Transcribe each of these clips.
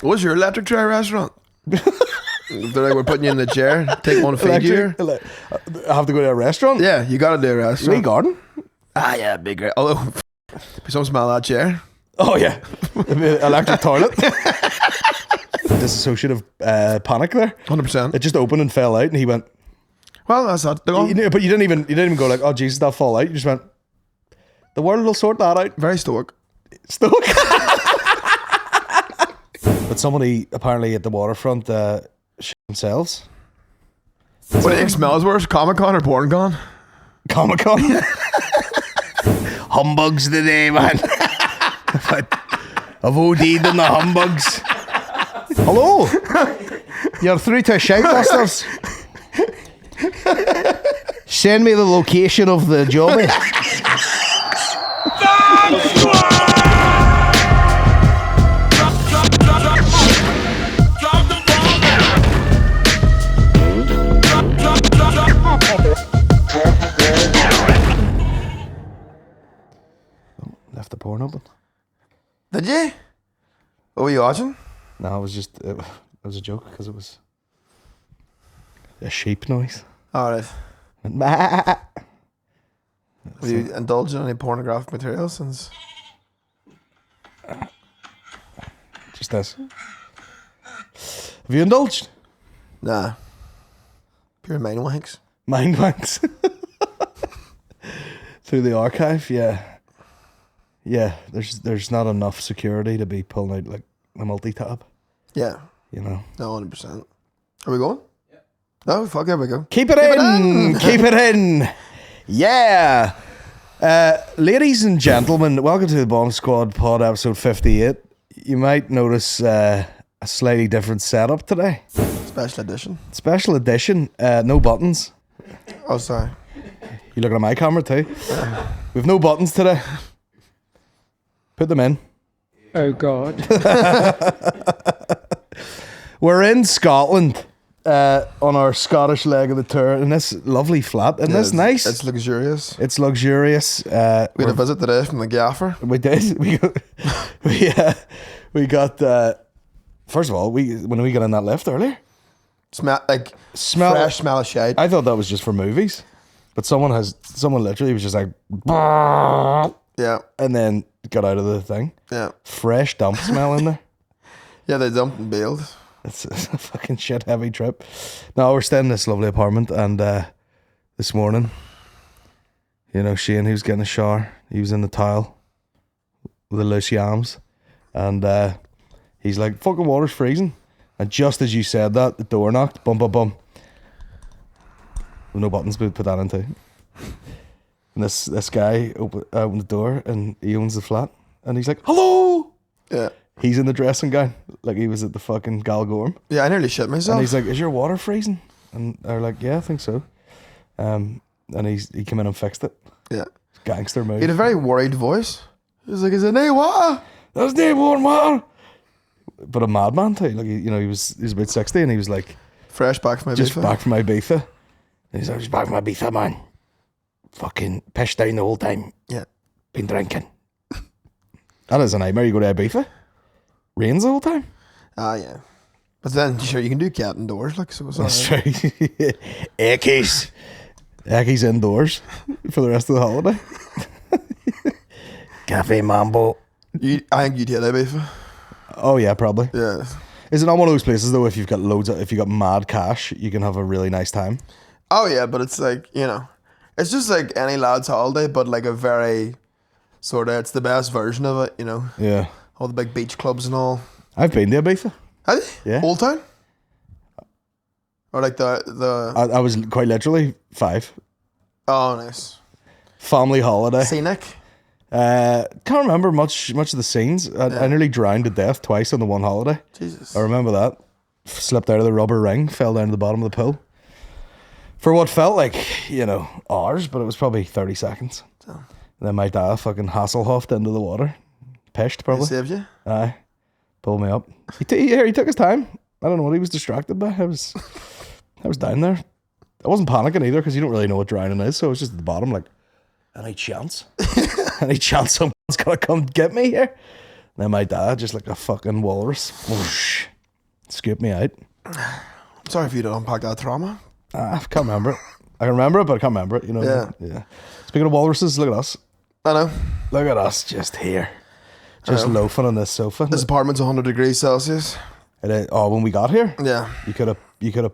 What's your electric chair restaurant? They're like, we're putting you in the chair. Take one feed you. I have to go to a restaurant? Yeah, you gotta do a restaurant. Lee Garden? Ah, yeah, big. Although, some smell that chair. Oh, yeah. Electric toilet. Dissociative panic there. 100%. It just opened and fell out, and he went, well, that's that. but you didn't even go like, oh, Jesus, that'll fall out. You just went, the world will sort that out. Very stoic. Stoic. But somebody apparently at the waterfront shit themselves. What do you think smells worse, Comic-Con or Porn-Con? Comic-Con? Humbugs today, man. I've OD'd on the humbugs. Hello? You're through to Shoutbusters. Send me the location of the jobby. Left the porn open. Did you? What were you watching? No, it was just it was a joke because it was a sheep noise. Alright. Have Have you indulged in any pornographic material since? Just this. Have you indulged? Nah. Pure mind wanks. Mind wanks. Through the archive, yeah. Yeah, there's not enough security to be pulling out like a multi-tab. Yeah. You know. No, 100%. Are we going? Yeah. No, fuck it, we go. Keep it in! Keep it in! Yeah! Ladies and gentlemen, welcome to the Bomb Squad Pod episode 58. You might notice a slightly different setup today. Special edition. Special edition, no buttons. Oh, sorry. You looking at my camera too? We've no buttons today. Put them in. Oh, God. We're in Scotland on our Scottish leg of the tour in this lovely flat. Isn't this nice? It's luxurious. It's luxurious. We had a visit today from the gaffer. We did. We got first of all, when we got in that lift earlier. Smell fresh smell of shade. I thought that was just for movies. But someone literally was just like, yeah, and then got out of the thing. Yeah, fresh dump smell in there. Yeah, they dumped and bailed. It's a fucking shit heavy trip. No, we're staying in this lovely apartment, and this morning, you know, Shane, he was getting a shower. He was in the towel with the loose yams, and he's like, "Fucking water's freezing." And just as you said that, the door knocked. Bum bum bum. With no buttons, but put that in too. And this guy opened the door, and he owns the flat, and he's like, "Hello." Yeah. He's in the dressing gown, like he was at the fucking Galgorm. Yeah, I nearly shit myself. And he's like, "Is your water freezing?" And they're like, "Yeah, I think so." And he came in and fixed it. Yeah. Gangster move. He had a very worried voice. He was like, "Is it no water? There's no warm water." But a madman too. Like, he was about 60, and he was like, fresh back from Ibiza. Just back from Ibiza. And he's like, "Just back from Ibiza, man. Fucking pissed down the whole time. Yeah. Been drinking." That is a nightmare. You go to Ibiza. Rains the whole time. Ah, yeah. But then, sure, you can do cat indoors, like, so it's That's true. Eckies indoors for the rest of the holiday. Cafe Mambo. I think you'd hit Ibiza. Oh yeah, probably. Yeah. Is it not one of those places though? If you've got mad cash, you can have a really nice time. Oh yeah, but it's like, you know, it's just like any lad's holiday, but like a very sort of, it's the best version of it, you know. Yeah. All the big beach clubs and all. I've been to Ibiza. Have you? Yeah. Old Town? Or like the I was quite literally 5. Oh, nice. Family holiday. Scenic? Can't remember much of the scenes. I nearly drowned to death twice on the one holiday. Jesus. I remember that. Slipped out of the rubber ring, fell down to the bottom of the pool. For what felt like, you know, hours, but it was probably 30 seconds. Oh. And then my dad fucking Hasselhoffed into the water. Pished, probably. He saved you? Aye. Pulled me up. He took his time. I don't know what he was distracted by. I was down there. I wasn't panicking either because you don't really know what drowning is. So I was just at the bottom like, any chance? Any chance someone's going to come get me here? Then my dad, just like a fucking walrus, whoosh, scooped me out. Sorry for you to unpack that trauma. I can't remember it. I can remember it, but I can't remember it. You know. Yeah. Speaking of walruses, look at us. I know. Look at us, just here, just loafing on this sofa. This apartment's 100 degrees Celsius. Oh, when we got here, Yeah. you could have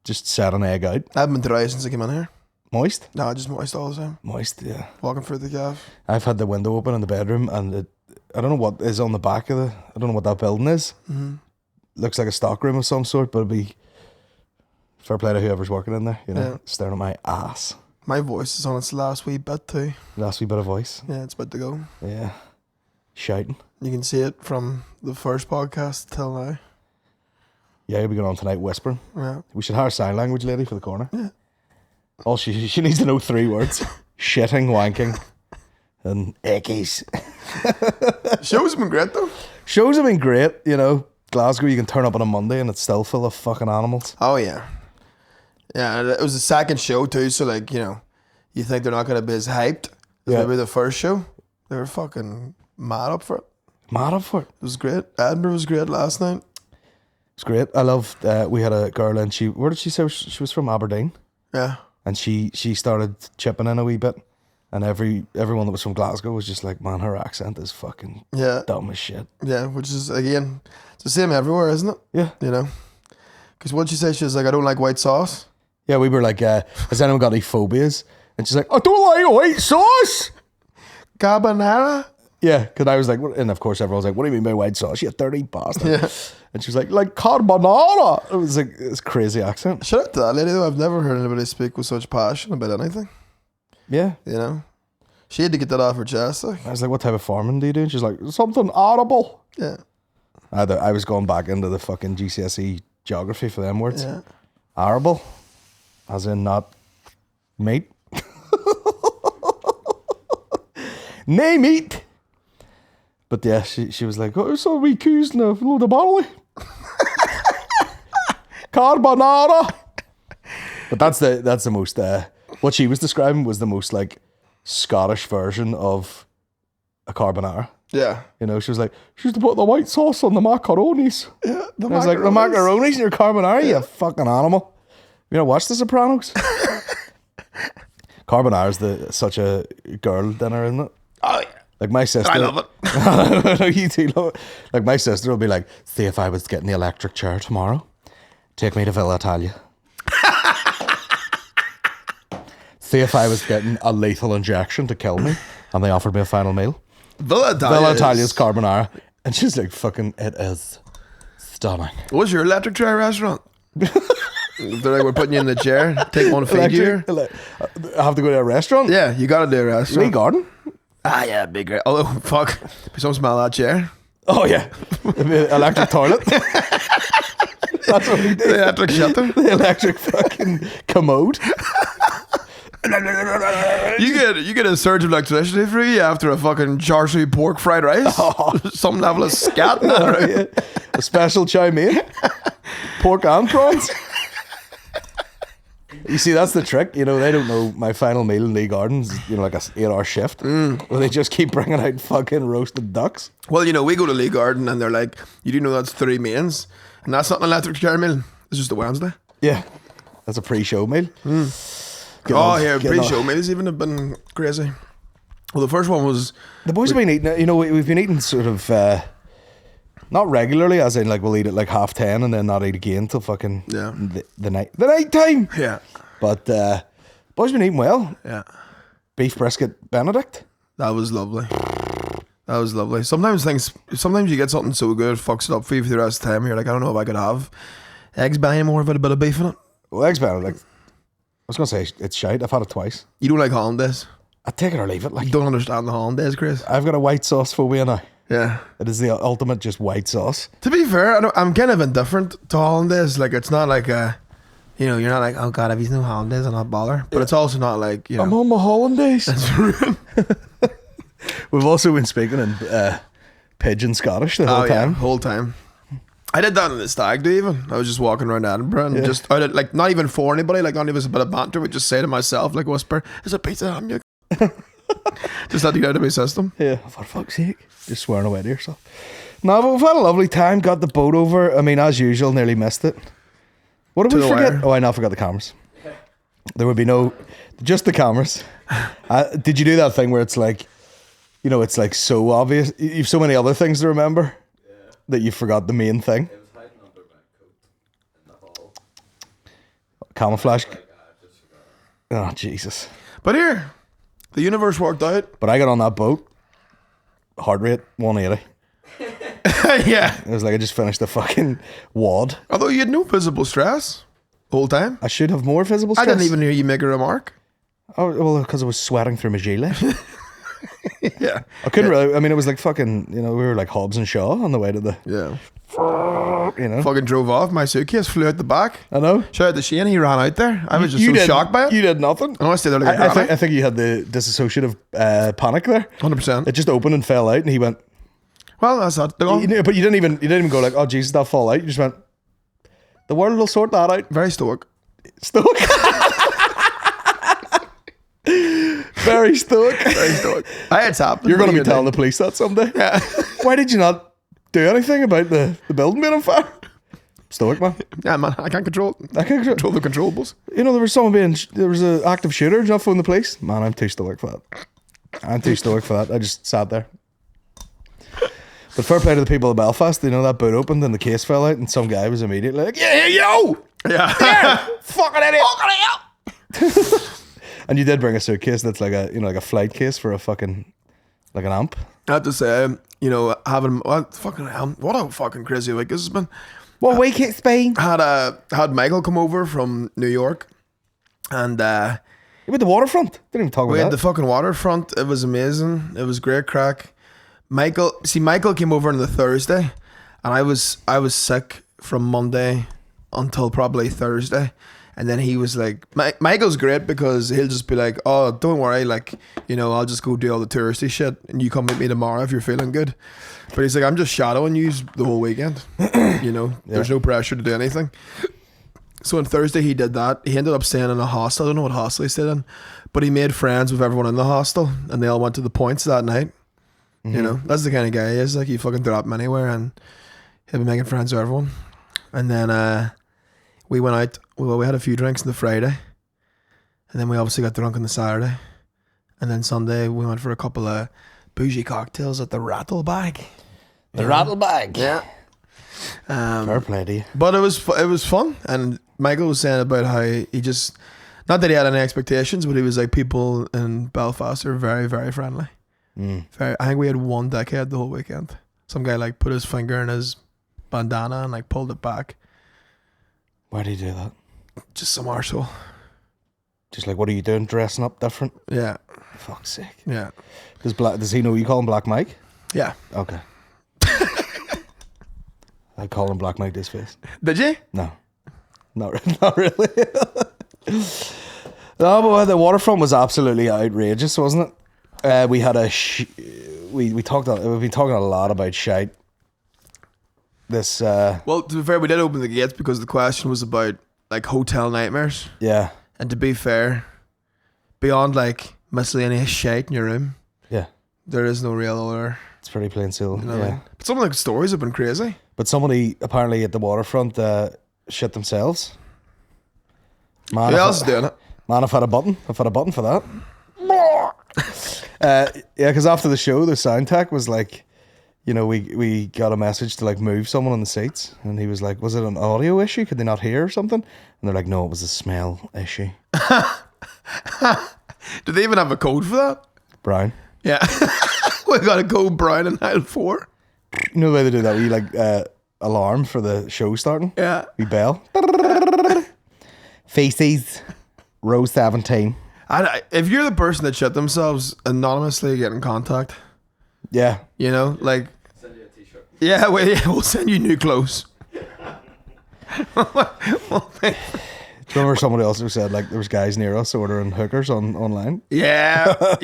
just set an egg out. I haven't been dry since I came in here. Moist. No, just moist all the time. Moist, yeah. Walking through the gaff. I've had the window open in the bedroom, and I don't know what is on the back of I don't know what that building is. Mm-hmm. Looks like a stock room of some sort, but it'd be fair play to whoever's working in there, you know, staring at my ass. My voice is on its last wee bit too. Last wee bit of voice. Yeah, it's about to go. Yeah. Shouting. You can see it from the first podcast till now. Yeah, you'll be going on tonight whispering. Yeah. We should hire a sign language lady for the corner. Yeah. All she needs to know 3 words. Shitting, wanking, and ickies. Shows have been great though. Shows have been great, you know. Glasgow, you can turn up on a Monday and it's still full of fucking animals. Oh yeah. Yeah, and it was the second show too, so like, you know, you think they're not gonna be as hyped as maybe the first show. They were fucking mad up for it. Mad up for it. It was great. Edinburgh was great last night. It's great. I loved, we had a girl and where did she say she was from? Aberdeen. Yeah. And she started chipping in a wee bit. And everyone that was from Glasgow was just like, man, her accent is fucking dumb as shit. Yeah, which is, again, it's the same everywhere, isn't it? Yeah. You know? Because what she said, she was like, I don't like white sauce. Yeah, we were like, has anyone got any phobias? And she's like, I don't like white sauce. Carbonara? Yeah, because I was like, and of course everyone was like, what do you mean by white sauce? You dirty bastard. Yeah. And she was like carbonara. It was like this crazy accent. Shout out to that lady though. I've never heard anybody speak with such passion about anything. Yeah. You know? She had to get that off her chest. Like. I was like, what type of farming do you do? And she's like, something audible. Yeah. I was going back into the fucking GCSE geography for them words. Yeah. Arable. As in not meat. Nay meat. But yeah, she was like, oh, so we coos and a load of barley. Carbonara. But that's the most what she was describing was the most like Scottish version of a carbonara. Yeah. You know, she was like, she used to put the white sauce on the macaronis. Yeah. I was like, the macaronis in your carbonara, you fucking animal. You know, watch The Sopranos. Carbonara is such a girl dinner, isn't it? Oh, yeah. Like my sister. I love it. You do love it. Like my sister will be like, see if I was getting the electric chair tomorrow, take me to Villa Italia. See if I was getting a lethal injection to kill me and they offered me a final meal. Villa Italia's carbonara. And she's like, fucking, it is stunning. What's your electric chair restaurant? They're like, we're putting you in the chair, take one to feed you. I have to go to a restaurant? Yeah, you gotta do a restaurant. Lee Garden? Ah, yeah, big great. Oh, fuck. Some smell of that chair. Oh, yeah. The electric toilet. That's what we do. The electric shutter. The electric fucking commode. You get a surge of electricity for you after a fucking char siu pork fried rice. Oh. Some level of scat in that, right? Yeah. A special chow mein. Pork and prawns. You see, that's the trick. You know, they don't know my final meal in Lee Gardens, you know, like a 8-hour shift where they just keep bringing out fucking roasted ducks. Well, you know, we go to Lee Garden and they're like, you do know that's 3 mains and that's not an electric chair meal. It's just a Wednesday. Yeah. That's a pre-show meal. Pre-show meals even have been crazy. Well, the first one was... The boys have been eating, you know, we've been eating sort of... not regularly, as in like we'll eat at like 10:30 and then not eat again till fucking the night time. Yeah. But boys been eating well. Yeah. Beef brisket Benedict. That was lovely. That was lovely. Sometimes you get something so good, it fucks it up for you for the rest of the time. You're like, I don't know if I could have eggs Benny more without a bit of beef in it. Well, eggs Benedict, I was gonna say it's shite. I've had it twice. You don't like hollandaise? I take it or leave it. Like, you don't understand the hollandaise, Chris. I've got a white sauce phobia now. Yeah. It is the ultimate just white sauce. To be fair, I'm kind of indifferent to hollandaise. Like, it's not like you know, you're not like, oh God, I've used no hollandaise, I'll not bother. But it's also not like, you know. I'm on my hollandaise. That's rude. We've also been speaking in pidgin Scottish the whole time. Whole time. I did that in the stag do even. I was just walking around Edinburgh and just, I did, like, not even for anybody, like, not even a bit of banter, but just say to myself, like, whisper, is a pizza ham, you Just had to get out of my system. Yeah, for fuck's sake. Just swearing away to yourself. No, but we've had a lovely time. Got the boat over. I mean, as usual, nearly missed it. What did we forget? wire. Oh, I now forgot the cameras. There would be just the cameras. Did you do that thing where it's like, you know, it's like so obvious. You've so many other things to remember that you forgot the main thing. It was hiding under my coat in the hall. Camouflage. Like, I just forgot. Oh, Jesus. But here, the universe worked out. But I got on that boat. Heart rate 180. Yeah. It was like I just finished the fucking wad. Although you had no visible stress the whole time. I should have more visible I stress. didn't even hear you make a remark. Oh, well, because I was sweating through my gilet. Yeah. I couldn't really. I mean, it was like fucking, you know, we were like Hobbs and Shaw on the way to the, Yeah. you know. Fucking drove off. My suitcase flew out the back. I know. Shout out to Shane. He ran out there. I was just You so did- shocked by it. You did nothing. I stayed there like a I granny. think you had the disassociative panic there. 100%. It just opened and fell out, and he went. Well, that's that. But you didn't even go like, oh Jesus, that'll fall out. You just went. The world will sort that out. Very stoic. Stoic. Very stoic. Very stoic. It's happened. You're going to be What are you telling the gonna police that someday. Yeah. Why did you not do anything about the building being on fire? Stoic, man. do? Yeah, man. I can't control it. I can't Control the controllables. You know, there was an active shooter. Did you not phone the police? Man, I'm too stoic for that. I'm too stoic for that. I just sat there. But fair play to the people of Belfast. You know, that boot opened and the case fell out, and some guy was immediately like, "Yeah, yo, Yeah. fucking idiot." And you did bring a suitcase that's like a flight case for a fucking like an amp. I have to say, you know, having what a fucking crazy week this has been. What week it's been? Had Michael come over from New York, and You went to Waterfront. Didn't even talk about we had that. the fucking waterfront. It was amazing. It was great crack. Michael came over on the Thursday, and I was sick from Monday until probably Thursday. And then he was like, Michael's great because he'll just be like, oh, don't worry, like, you know, I'll just go do all the touristy shit and you come meet me tomorrow if you're feeling good. But he's like, I'm just shadowing you the whole weekend. You know, there's no pressure to do anything. So on Thursday he did that. He ended up staying in a hostel. I don't know what hostel he stayed in, but he made friends with everyone in the hostel and they all went to the points that night. Mm-hmm. You know, that's the kind of guy he is. Like, you fucking drop him anywhere and he'll be making friends with everyone. And then we went out. We had a few drinks on the Friday, and then we obviously got drunk on the Saturday, and then Sunday we went for a couple of bougie cocktails at the Rattlebag. The Rattlebag. Yeah. Fair play to you. But it was fun, and Michael was saying about how he just, not that he had any expectations, but he was like, people in Belfast are very, very friendly. I think we had one dickhead the whole weekend. Some guy like put his finger in his bandana and like pulled it back. Why do you do that? Just some arsehole. Just like, what are you doing? Dressing up different? Yeah. Fuck's sake. Yeah. Does he know you call him Black Mike? Yeah. Okay. I call him Black Mike to his face. Did you? No. Not really. No, but the Waterfront was absolutely outrageous, wasn't it? We had we've been talking a lot about shite. This Well, to be fair, we did open the gates because the question was about like hotel nightmares. yeah. And to be fair, beyond like miscellaneous shite in your room, Yeah. there is no real other. It's pretty plain simple. You know what I Yeah. mean? But some of the stories have been crazy. But somebody apparently at the Waterfront shit themselves. Man, Who else is doing it? Man, I've had a button for that. Yeah, because after the show, the sound tech was like, you know, we got a message to like move someone on the seats, and he was like, was it an audio issue? Could they not hear or something? And they're like, no, it was a smell issue. Do they even have a code for that? Brian. Yeah. We got a code Brian in aisle 4. You know the way they do that? We like alarm for the show starting? Yeah. We bell. Faces. Row 17. If you're the person that shit themselves, anonymously get in contact. Yeah. You know, like, Send you a t-shirt. yeah, we'll send you new clothes. Remember somebody else who said like there was guys near us ordering hookers online? Yeah.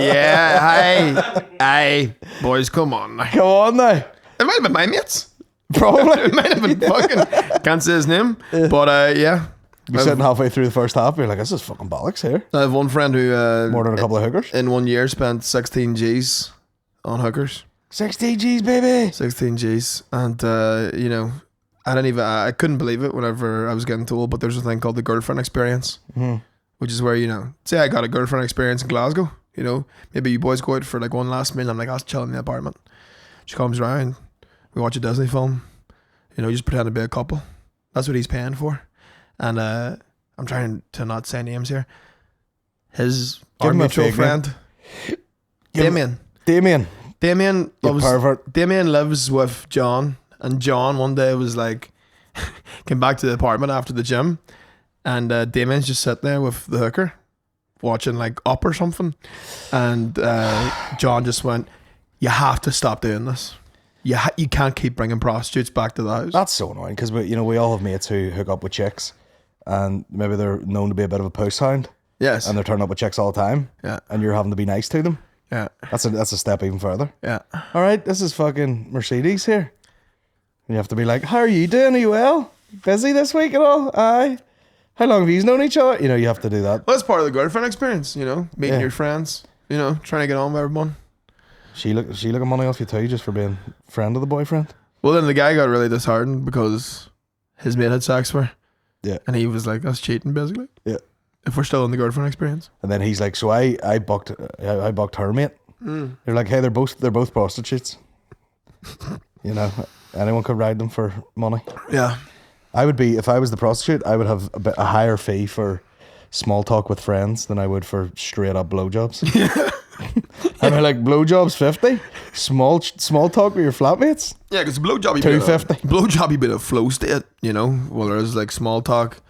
Hey, boys, come on. It Come on now. might have been my mates. Probably. It might have been fucking, can't say his name, but yeah. You're sitting halfway through the first half, you're like, this is fucking bollocks here. I have one friend who More than a couple of hookers. in 1 year spent 16 G's on hookers. 60 G's, baby. 16 G's. And, you know, I couldn't believe it whenever I was getting told, but there's a thing called the girlfriend experience, which is where, you know, say I got a girlfriend experience in Glasgow, you know, maybe you boys go out for like one last meal. I'm like, I was chilling in the apartment. She comes around, we watch a Disney film, you know, just pretend to be a couple. That's what he's paying for. And I'm trying to not say names here. Our mutual friend, Damien. Damien Damien lives with John, and John one day was like, came back to the apartment after the gym, and Damien's just sitting there with the hooker, watching like Up or something, and John just went, "You have to stop doing this. You can't keep bringing prostitutes back to the house." That's so annoying because we all have mates who hook up with chicks, and maybe they're known to be a bit of a puss hound. Yes, and they're turning up with chicks all the time. Yeah, and you're having to be nice to them. Yeah, that's a step even further. Yeah. All right, this is fucking Mercedes here. You have to be like, "How are you doing? Are you well? Busy this week at all? Aye. How long have you known each other?" You know, you have to do that. Well, that's part of the girlfriend experience. You know, meeting your friends. You know, trying to get on with everyone. She looking money off you too, just for being friend of the boyfriend. Well, then the guy got really disheartened because his mate had sex with her. Yeah, and he was like, "That's cheating, basically." Yeah. If we're still in the girlfriend experience. And then he's like, "So I bucked her mate." They're like, "Hey, they're both prostitutes." You know, anyone could ride them for money. Yeah. I would be, if I was the prostitute, I would have a higher fee for small talk with friends than I would for straight up blowjobs. And they're like, blowjobs 50, small talk with your flatmates. Yeah, because blowjob, $250. You bit of flow state, you know. Well, there's like small talk.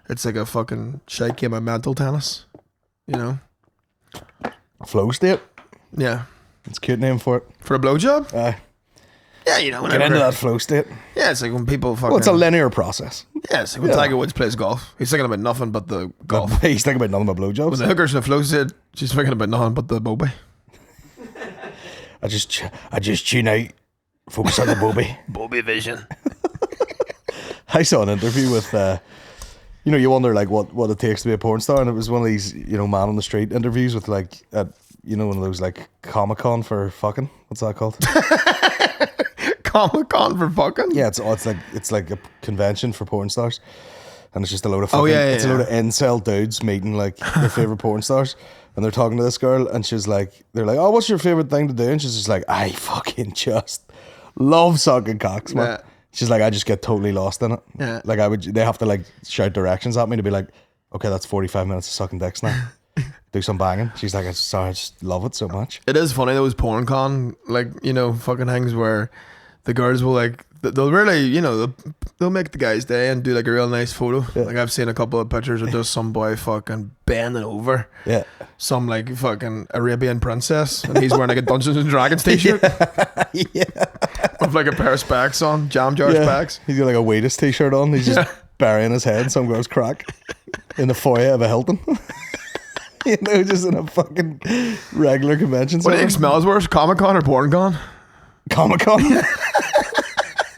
It's like a fucking shite game of mental tennis, you know. Flow state. Yeah, it's a cute name for it. For a blowjob. Yeah, you know, get into that flow state. Yeah, it's like when people fucking. Well, it's a linear process. Yeah, it's like when Tiger Woods plays golf. He's thinking about nothing but the golf. He's thinking about nothing but blowjobs. When the hooker's in the flow state, she's thinking about nothing but the bobby. I just tune out, focus on the bobby. Bobby vision. I saw an interview with, you know, you wonder like what it takes to be a porn star, and it was one of these, you know, man on the street interviews with like, you know, one of those like Comic-Con for fucking. What's that called? Comic-Con for fucking? Yeah, it's like a convention for porn stars, and it's just a load of fucking, a load of incel dudes meeting like their favorite porn stars, and they're talking to this girl, and they're like, "Oh, what's your favorite thing to do?" And she's just like, "I fucking just love sucking cocks, man." Yeah. She's like, "I just get totally lost in it." Yeah. Like they have to like shout directions at me to be like, "Okay, that's 45 minutes of sucking dicks now." Do some banging. She's like, I just love it so much. It is funny, those porn con, like, you know, fucking things where the girls will like, they'll really, you know, they'll make the guy's day and do like a real nice photo. Yeah. Like I've seen a couple of pictures of just some boy fucking bending over. Yeah. Some like fucking Arabian princess, and he's wearing like a Dungeons and Dragons t-shirt. Yeah. With like a pair of specs on, jam jar specs. He's got like a Waitress t-shirt on. He's just burying his head in some girl's crack in the foyer of a Hilton. You know, just in a fucking regular convention. What do you think smells worse, Comic-Con or Porn-Con? Comic-Con.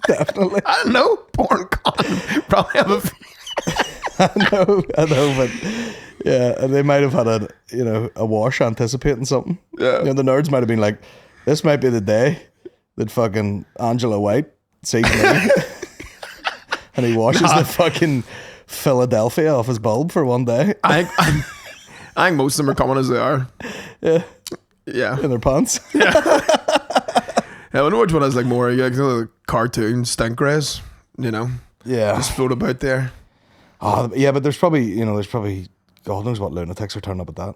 Definitely. I don't know. Porn-Con. Probably have a I know, but yeah, and they might have had a wash anticipating something. Yeah. You know, the nerds might have been like, this might be the day that fucking Angela White sees me. And he washes the fucking Philadelphia off his bulb for one day. I think most of them are coming as they are. Yeah. Yeah. In their pants. Yeah. I wonder which one has like more, like the cartoon stink rays, you know? Yeah. Just float about there. Oh, yeah, but there's probably God knows what lunatics are turning up at that.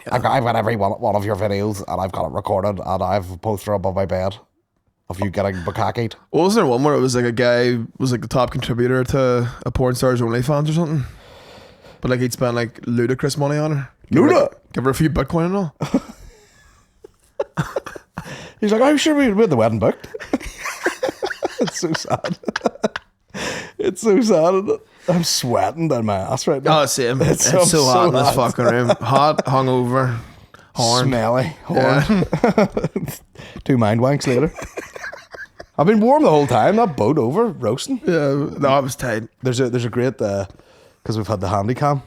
Yeah. I've got every one of your videos, and I've got it recorded, and I've a poster above my bed of you getting bukkakied. Well, wasn't there one where it was like a guy was like the top contributor to a porn star's OnlyFans or something? But like he'd spend like ludicrous money on her. Give her a few Bitcoin and all. He's like, "I'm sure we had the wedding booked." It's so sad. It's so sad. Isn't it? I'm sweating down my ass right now. Oh, same. It's so hot in this fucking room. Hot, hungover, horn. Smelly, horn. Yeah. 2 mind wanks later. I've been warm the whole time. That boat over roasting. Yeah, no, I was tight. There's a great because we've had the handy cam.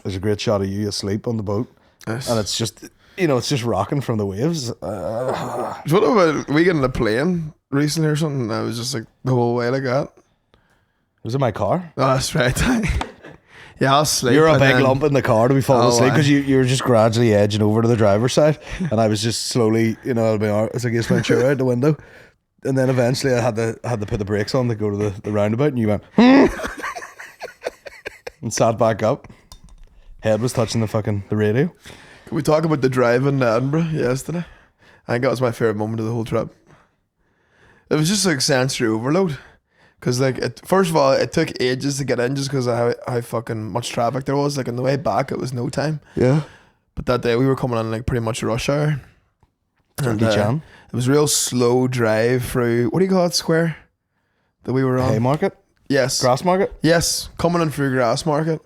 There's a great shot of you asleep on the boat, Yes. and it's just, you know, it's just rocking from the waves. What about we getting a plane recently or something? I was just like the whole way like that. It was in my car. Oh, that's right. Yeah, I'll sleep. You're a and big then- lump in the car to be falling Oh, asleep aye. because you were just gradually edging over to the driver's side, and I was just slowly, you know, I'll be honest, I guess Ventura out the window, and then eventually I had to put the brakes on to go to the roundabout, and you went and sat back up. Head was touching the radio. Can we talk about the drive in Edinburgh yesterday? I think that was my favorite moment of the whole trip. It was just like sensory overload. Because like, first of all, it took ages to get in just because of how fucking much traffic there was. Like on the way back, it was no time. Yeah. But that day we were coming on like pretty much rush hour. And, Jam. it was a real slow drive through, what do you call it, square? That we were on? Haymarket? Yes. Grass Market? Yes, coming in through Grassmarket,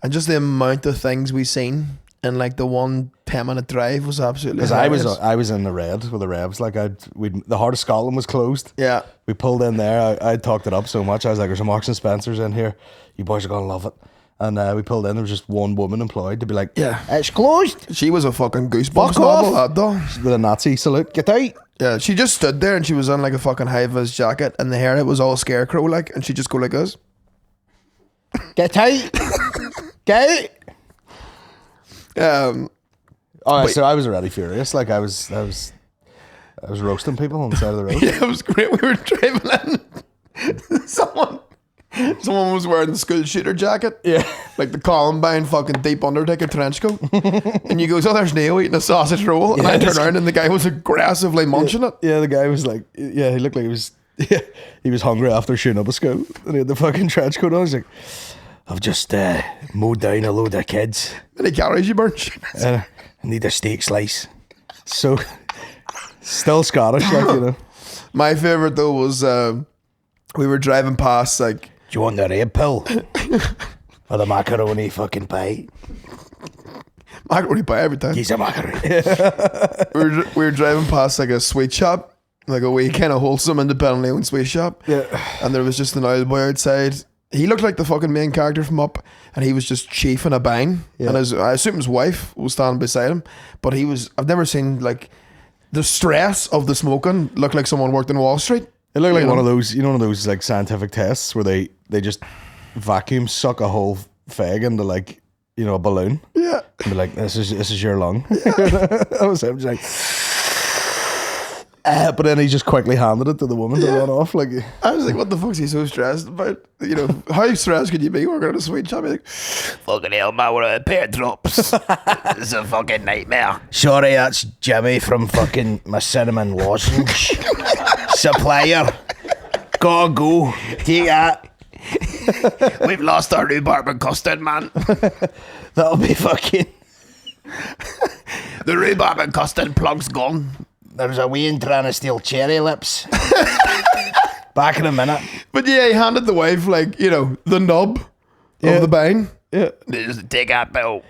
and just the amount of things we seen in like the 1 10-minute drive was absolutely. Because hilarious. I was in the red with the Rebs. Like the Heart of Scotland was closed. Yeah, We pulled in there. I talked it up so much. I was like, "There's some Marks and Spencers in here. You boys are gonna love it." And we pulled in. There was just one woman employed to be like, yeah. "It's closed." She was a fucking goosebumps Fuck off. novel, that doll. With a Nazi salute. Get out. Yeah, she just stood there and she was on like a fucking high vis jacket, and the hair it was all scarecrow like, and she just go like this. Get out. Get out. Oh, so I was already furious. Like I was roasting people on the side of the road. Yeah, it was great. We were driving in. Someone was wearing the school shooter jacket. Yeah. Like the Columbine fucking deep Undertaker trench coat. And you goes, oh, there's Neo eating a sausage roll. And Yeah, I turn this- around and the guy was aggressively munching it. Yeah, the guy was like, yeah, he looked like he was, yeah, he was hungry after shooting up a school, and he had the fucking trench coat on. He's like, I've just mowed down a load of kids. Many calories you burn. I need a steak slice. So, still Scottish, like, you know. My favourite though was we were driving past like, Do you want the red pill? Or the macaroni fucking pie? macaroni pie every time. He's a macaroni. We were driving past like a sweet shop, like a wee kind of wholesome independently owned sweet shop. Yeah. And there was just an old boy outside. He looked like the fucking main character from Up, and he was just chiefing a bang. Yeah. And I assume his wife was standing beside him, but I've never seen like the stress of the smoking look like someone worked in Wall Street. It looked like You one know? of those, you know, one of those like scientific tests where they just vacuum suck a whole fag into like, you know, a balloon. Yeah. And be like, this is your lung. That was him, just like, but then he just quickly handed it to the woman to run off. Like, I was like, what the fuck's he so stressed about? You know, how stressed could you be working at a sweet shop? You're like, fucking hell, man, what a pair of drops. It's a fucking nightmare. sorry, that's Jimmy from fucking my cinnamon lozenge supplier. Gotta go. Take that. We've lost our rhubarb and custard, man. That'll be fucking. The rhubarb and custard plug's gone. There's a Wayne trying to steal cherry lips. Back in a minute. But yeah, he handed the wife, like, you know, the nub of the bang. Yeah. Just take that bill.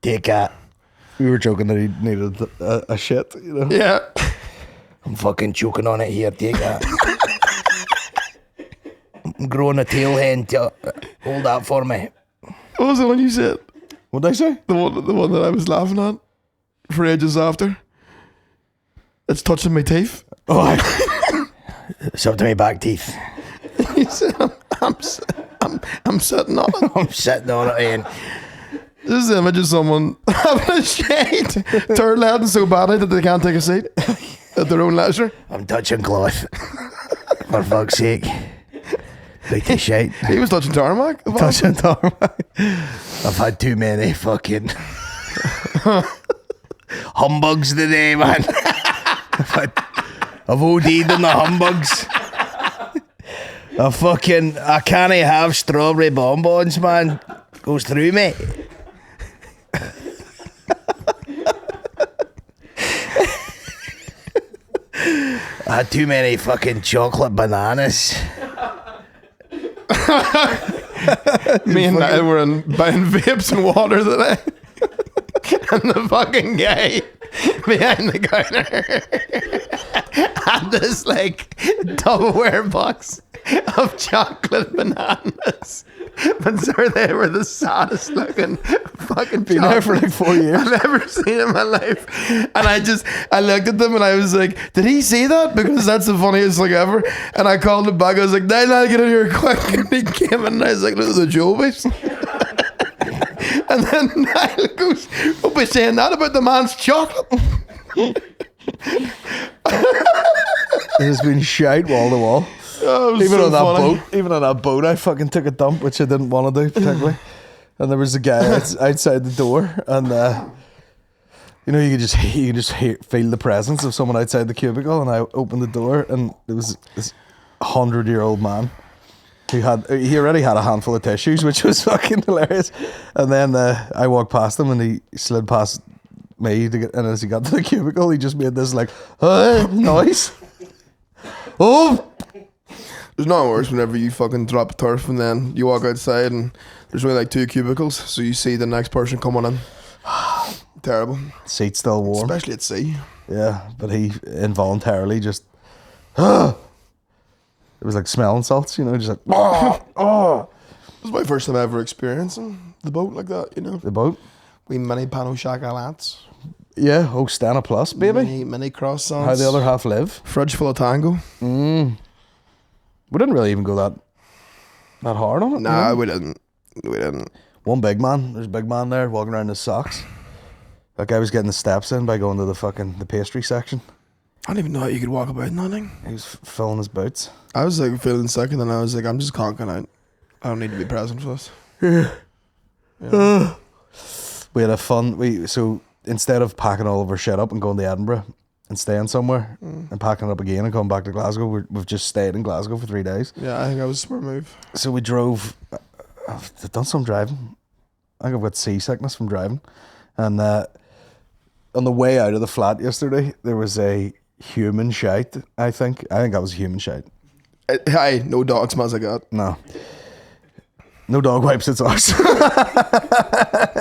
Take that. We were joking that he needed a shit, you know. Yeah. I'm fucking choking on it here. Take that. I'm growing a tail hen. Hold that for me. What was the one you said? What did I say? The one that I was laughing at for ages after. It's touching my teeth. Oh, it's up to my back teeth. He said, I'm sitting on it. I'm sitting on it and This is the image of someone having a shade, turd laden so badly that they can't take a seat at their own leisure. I'm touching cloth. For fuck's sake. Like the shite. He was touching tarmac. Touching tarmac. I've had too many fucking humbugs today, man. I've OD'd on the humbugs. I can't have strawberry bonbons, man. Goes through me. I had too many fucking chocolate bananas. Me and Niall were buying vapes and water today. And the fucking guy behind the counter had this like Tupperware box of chocolate bananas. But sir, they were the saddest looking fucking Been there for like 4 years. I've ever seen in my life. And I looked at them and I was like, did he see that? Because that's the funniest thing ever. And I called him back. I was like, Niall, get in here quick. And he came in and I was like, look at the jobbies. And then Niall goes, don't be saying that about the man's chocolate. It has been shite wall to wall. Oh, it was Even so on that funny. boat, I fucking took a dump, which I didn't want to do particularly. And there was a guy outside the door, and you know, you could just feel the presence of someone outside the cubicle. And I opened the door, and there was this 100-year-old man who already had a handful of tissues, which was fucking hilarious. And then I walked past him, and he slid past me to get, and as he got to the cubicle, he just made this like noise. Oh. There's nothing worse whenever you fucking drop a turf and then you walk outside and there's only like 2 cubicles, so you see the next person coming in. Terrible. Seat's still warm. Especially at sea. Yeah, but he involuntarily just it was like smelling salts, you know, just like It was my first time ever experiencing the boat like that, you know. the boat. We mini pano chocolats. Yeah, oh Stana Plus, baby. Mini croissants. How the other half live. Fridge full of tango. We didn't really even go that hard on it. Nah, you know? we didn't. One big man. There's a big man there walking around in his socks. That guy was getting the steps in by going to the pastry section. I don't even know how you could walk about nothing. He was filling his boots. I was like feeling sick and then I was like, I'm just conking out. I don't need to be present for this. Yeah. We had a fun. So instead of packing all of our shit up and going to Edinburgh and staying somewhere and packing it up again and coming back to Glasgow, we've just stayed in Glasgow for 3 days. Yeah, I think that was a smart move. So we drove. I've done some driving. I think I've got seasickness from driving. And on the way out of the flat yesterday, there was a human shite. I think that was human shite. Hey, no dog smells like that. No dog wipes its arse.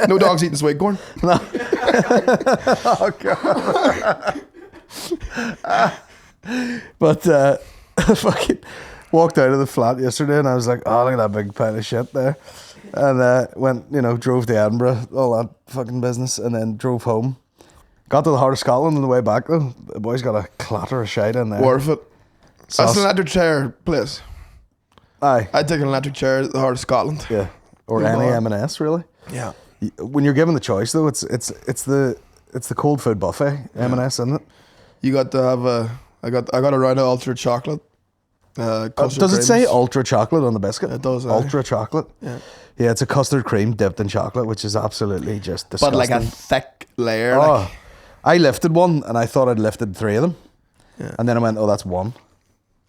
No dogs eating sweet corn. No. Oh god. But I fucking walked out of the flat yesterday and I was like, oh, look at that big pile of shit there. And went, drove to Edinburgh, all that fucking business, and then drove home. Got to the heart of Scotland on the way back though. The boys got a clatter of shite in there. Worth it. That's an electric chair place. Aye. I'd take an electric chair at the heart of Scotland. Yeah. Or No any bother. M&S really. Yeah. When you're given the choice though, it's the cold food buffet, M&S, isn't it? You got to have I got a round of ultra chocolate. Custard Does it say creams. ultra chocolate on the biscuit? It does, aye. Ultra chocolate. Yeah. Yeah, it's a custard cream dipped in chocolate, which is absolutely just But disgusting. like a thick layer. Oh, Like, I lifted one and I thought I'd lifted 3 of them. Yeah. And then I went, oh, that's one.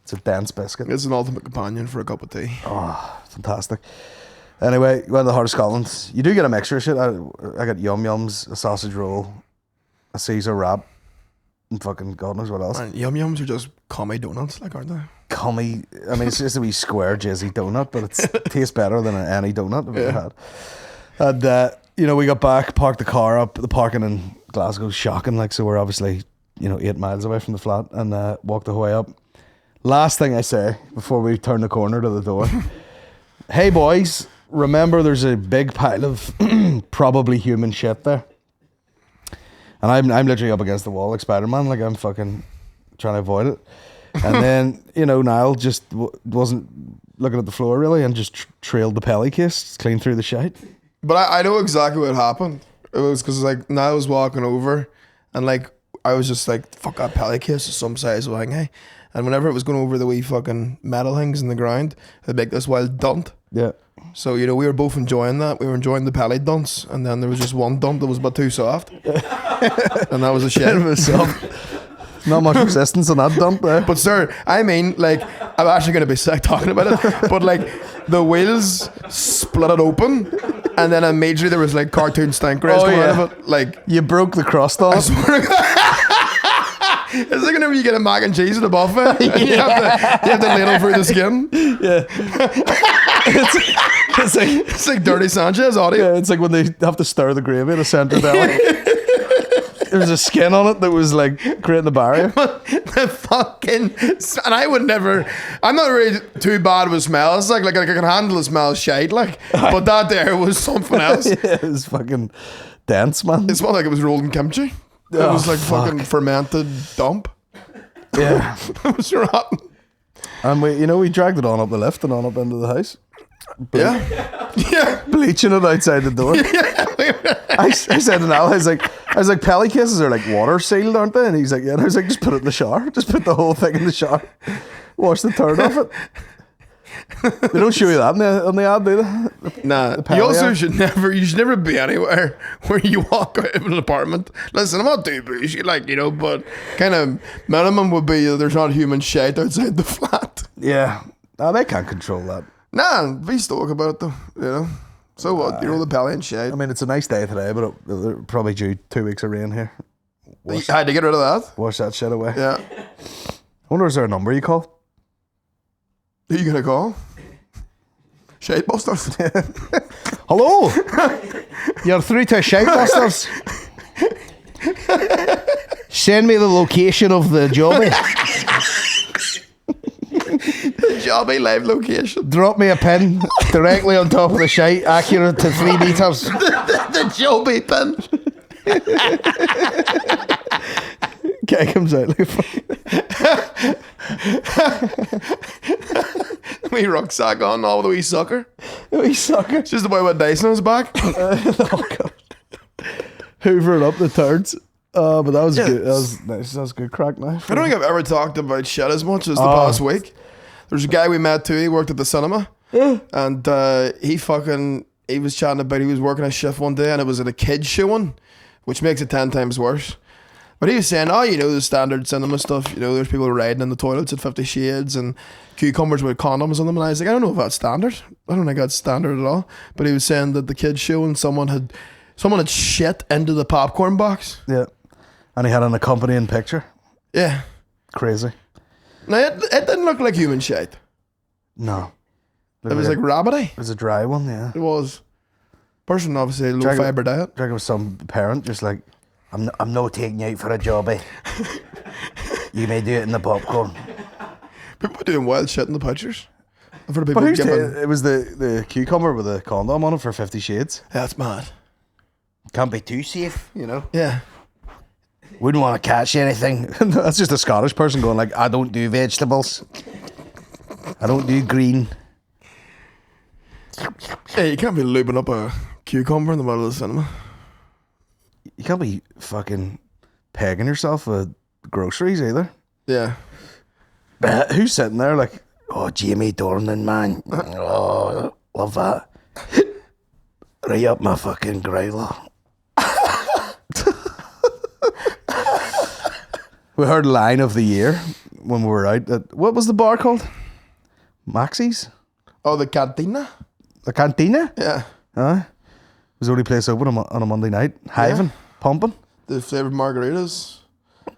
It's a dense biscuit. it's an ultimate companion for a cup of tea. Oh, fantastic. Anyway, went to the heart of Scotland. You do get a mixture of shit. I got Yum Yums, a sausage roll, a Caesar wrap, and fucking God knows what else. And Yum Yums are just commie donuts, like, aren't they? Cummy. I mean, it's just a wee square jizzy donut, but it tastes better than any donut I've ever had. And, we got back, parked the car up. The parking in Glasgow's shocking, like, so we're obviously, 8 miles away from the flat, and walked the way up. Last thing I say before we turn the corner to the door. Hey, boys, remember there's a big pile of probably human shit there. And I'm literally up against the wall like Spider-Man, like I'm fucking trying to avoid it. And then, Niall just wasn't looking at the floor really and just trailed the pelly case clean through the shite. But I know exactly what happened. It was because like Niall was walking over and like I was just like, fuck, that pelly case is some size of thing, hey? And whenever it was going over the wee fucking metal things in the ground, it'd make this wild dunt. Yeah. So, we were both enjoying that. We were enjoying the pelly dunts. And then there was just one dunt that was about too soft. And that was a shit. Not much resistance on that dump there. But sir, I mean, like, I'm actually going to be sick talking about it. But like, the wheels split it open. And then immediately there was like cartoon stink rays coming out of it. Like, you broke the crust I off. swear to God. It's like whenever you get a mac and cheese at a buffet and you have to ladle through the skin. Yeah. it's like It's like Dirty Sanchez audio. yeah, it's like when they have to stir the gravy in the centre belly. There was a skin on it that was like creating a barrier. The fucking, and I would never. I'm not really too bad with smells. Like I can handle the smell of shite. Like, but that there was something else. Yeah, it was fucking dense, man. It smelled like it was rolled in kimchi. It was like fucking fermented dump. Yeah. It was rotten. And we dragged it on up the lift and on up into the house. Yeah. Bleaching it outside the door. I said to Niall, I was like, pelly cases are like water sealed, aren't they? And he's like, yeah. And I was like, just put it in the shower. Just put the whole thing in the shower. Wash the turd off it. They don't show you that on the ad, do they? Nah. You also should never be anywhere where you walk out of an apartment. Listen, I'm not too bougie, but kind of minimum would be there's not human shit outside the flat. Yeah. No, they can't control that. Nah, be stoic about it though, So what? You roll the pelly and shit. I mean, it's a nice day today, but they're probably due 2 weeks of rain here. You had to get rid of that. Wash that shit away. Yeah. I wonder, is there a number you call? Who are you gonna call? Shitebusters. Hello? You're through to Shitebusters. Send me the location of the jobby. Jobby live location. Drop me a pin directly on top of the shite, accurate to 3 meters. The Jobby pin. Guy comes out like Wee rucksack on, all the wee sucker. wee sucker. It's just the boy with dice on his back. Oh God. Hoovering up the turds. But that was good. That was nice. That was good crack knife. I don't think I've ever talked about shit as much as the past week. There's a guy we met too. He worked at the cinema, and he was chatting about he was working a shift one day, and it was at a kids showing, which makes it 10 times worse. But he was saying, the standard cinema stuff. There's people riding in the toilets at 50 Shades and cucumbers with condoms on them, and I was like, I don't know if that's standard. I don't think that's standard at all. But he was saying that the kids showing someone had shit into the popcorn box. Yeah, and he had an accompanying picture. Yeah, crazy. Now, it didn't look like human shit. No. It was like rabbity. It was a dry one, yeah. It was. Person obviously low fibre diet. I think it was some parent just like, I'm not taking you out for a jobby. You may do it in the popcorn. People were doing wild shit in the pictures. For the people But it was the cucumber with a condom on it for 50 Shades. That's mad. Can't be too safe, Yeah. Wouldn't want to catch anything. That's just a Scottish person going like, I don't do vegetables. I don't do green. Yeah, you can't be lubing up a cucumber in the middle of the cinema. You can't be fucking pegging yourself with groceries either. Yeah. But who's sitting there like, oh, Jamie Dornan, man. Oh, love that. Right up my fucking growler. We heard line of the year when we were out at, what was the bar called? Maxie's? Oh, the cantina? The Cantina? Yeah. It was the only place open on a Monday night. Hiving, pumping. The flavoured margaritas.